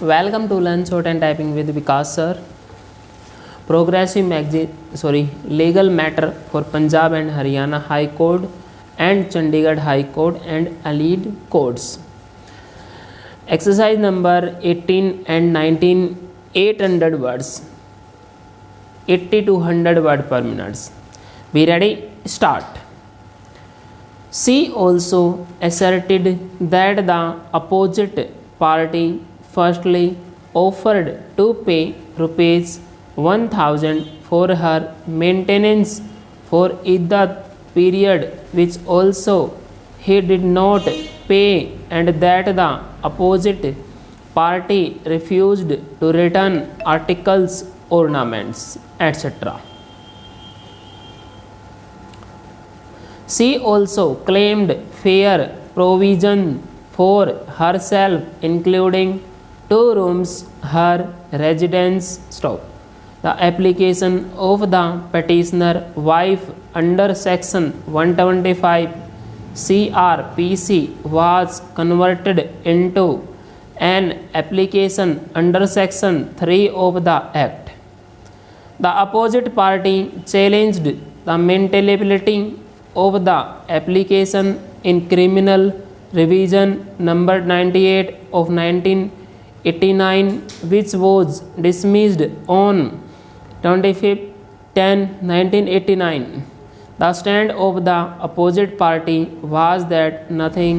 Welcome to Learn Short and Typing with Vikas sir. Progressive legal matter for Punjab and Haryana High Court and Chandigarh High Court and allied courts. Exercise number 18 and 19, 800 words, 80 to 100 word per minute. Be ready? Start. She also asserted that the opposite party firstly offered to pay rupees 1000 for her maintenance for iddat period, which also he did not pay, and that the opposite party refused to return articles, ornaments, etc. She also claimed fair provision for herself, including 2 rooms, her residence. Stop. The application of the petitioner wife under section 125 CRPC was converted into an application under section 3 of the Act. The opposite party challenged the maintainability of the application in Criminal Revision number 98 of 1989, which was dismissed on 25/10/1989. The stand of the opposite party was that nothing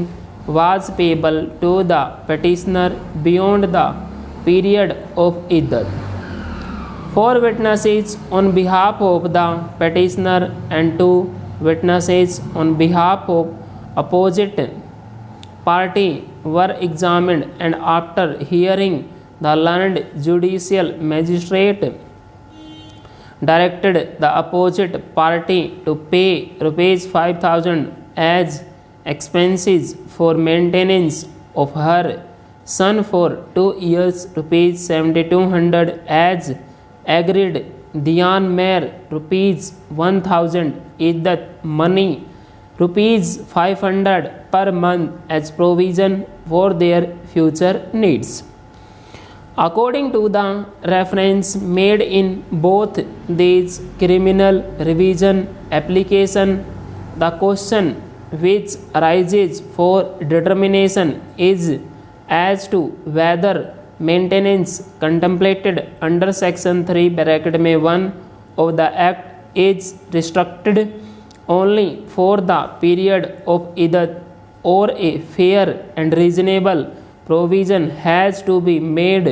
was payable to the petitioner beyond the period of iddat. 4 witnesses on behalf of the petitioner and 2 witnesses on behalf of opposite party were examined, and after hearing, the learned judicial magistrate directed the opposite party to pay rupees 5000 as expenses for maintenance of her son for 2 years, rupees 7200 as agreed, Diyan Mer rupees 1000 iddat money, rupees 500 per month as provision for their future needs. According to the reference made in both these criminal revision application, the question which arises for determination is as to whether maintenance contemplated under section 3 (1) of the Act is restricted only for the period of iddat, or a fair and reasonable provision has to be made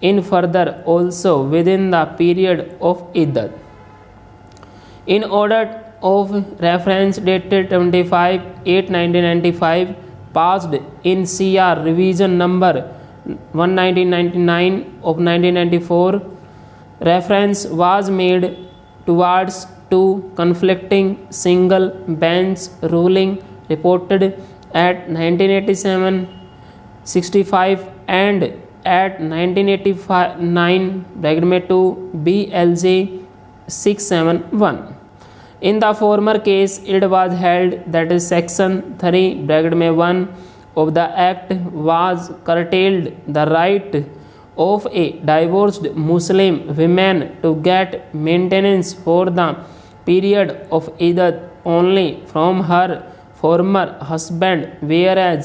in further also within the period of iddat. In order of reference dated 25/8/1995, passed in CR revision number 1999 of 1994, reference was made towards 2 conflicting single bench ruling reported at 1987-65 and at 1989-2 BLJ 671. In the former case, it was held that section 3(1) of the Act was curtailed the right of a divorced Muslim woman to get maintenance for the period of iddat only from her former husband, whereas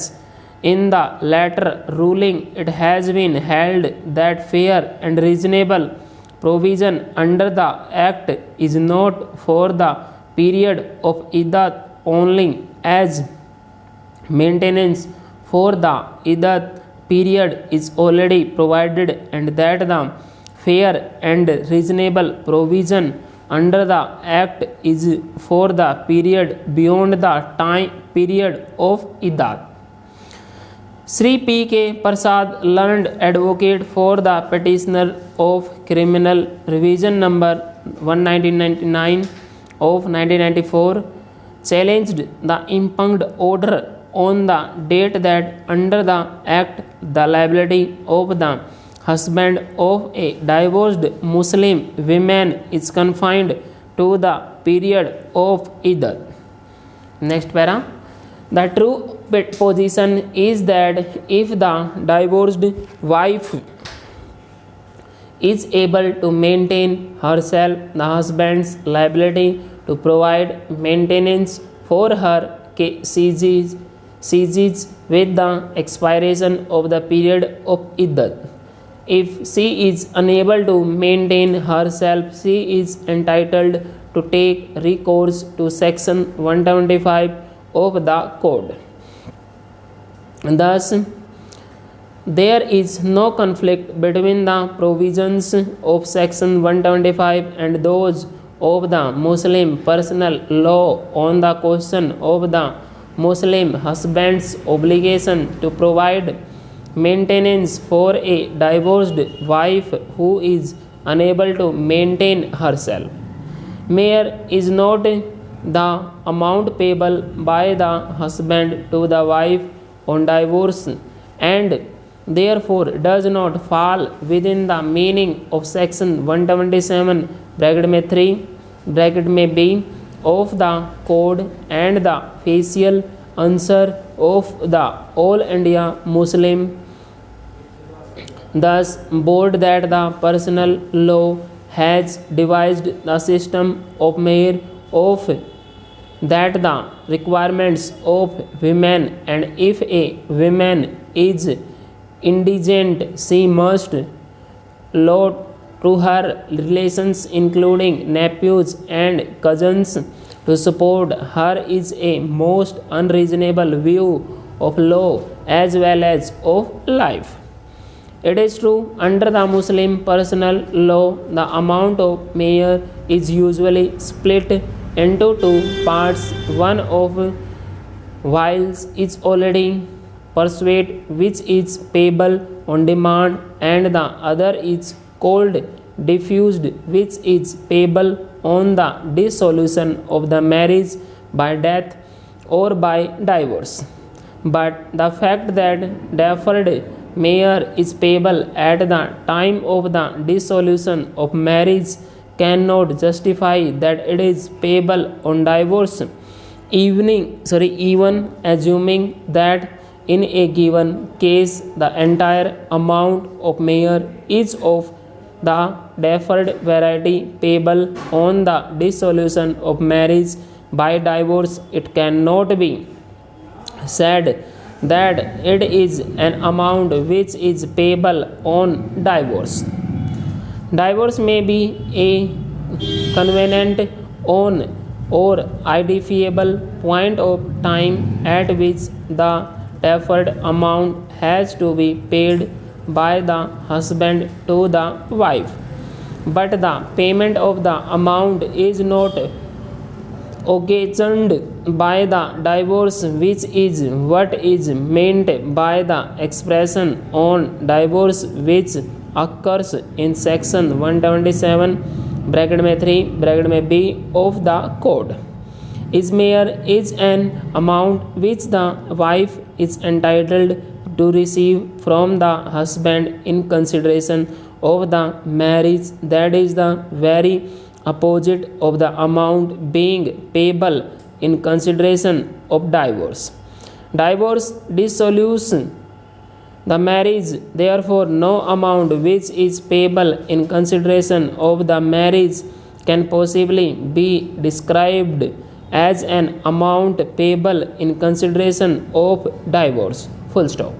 in the latter ruling it has been held that fair and reasonable provision under the Act is not for the period of iddat only, as maintenance for the iddat period is already provided, and that the fair and reasonable provision under the Act is for the period beyond the time period of iddat. Sri P. K. Prasad, learned advocate for the petitioner of Criminal Revision number 1999 of 1994, challenged the impugned order on the date that under the Act the liability of the husband of a divorced Muslim woman is confined to the period of iddat. Next para. The true position is that if the divorced wife is able to maintain herself, the husband's liability to provide maintenance for her ceases with the expiration of the period of iddat. If she is unable to maintain herself, she is entitled to take recourse to section 125 of the code. Thus, there is no conflict between the provisions of section 125 and those of the Muslim personal law on the question of the Muslim husband's obligation to provide maintenance for a divorced wife who is unable to maintain herself. Mayor is not the amount payable by the husband to the wife on divorce and therefore does not fall within the meaning of section 127 bracket में 3 bracket में b of the code and the facial answer of the All India Muslim. Thus, bold that the personal law has devised the system of mayor of that the requirements of women, and if a woman is indigent, she must lot to her relations including nephews and cousins to support her is a most unreasonable view of law as well as of life. It is true, under the Muslim personal law, the amount of mayor is usually split into two parts. One of whiles is already pursued, which is payable on demand, and the other is called diffused, which is payable on the dissolution of the marriage by death or by divorce. But the fact that deferred mayor is payable at the time of the dissolution of marriage cannot justify that it is payable on divorce, even assuming that in a given case the entire amount of mayor is of the deferred variety payable on the dissolution of marriage by divorce. It cannot be said that it is an amount which is payable on divorce. Divorce may be a convenient on or identifiable point of time at which the deferred amount has to be paid by the husband to the wife, but the payment of the amount is not occasioned by the divorce, which is what is meant by the expression on divorce which occurs in section 127 bracket में 3 bracket में b of the code. Is mayor is an amount which the wife is entitled to receive from the husband in consideration of the marriage, that is the very opposite of the amount being payable in consideration of divorce. Divorce dissolves the marriage, therefore no amount which is payable in consideration of the marriage can possibly be described as an amount payable in consideration of divorce. Full stop.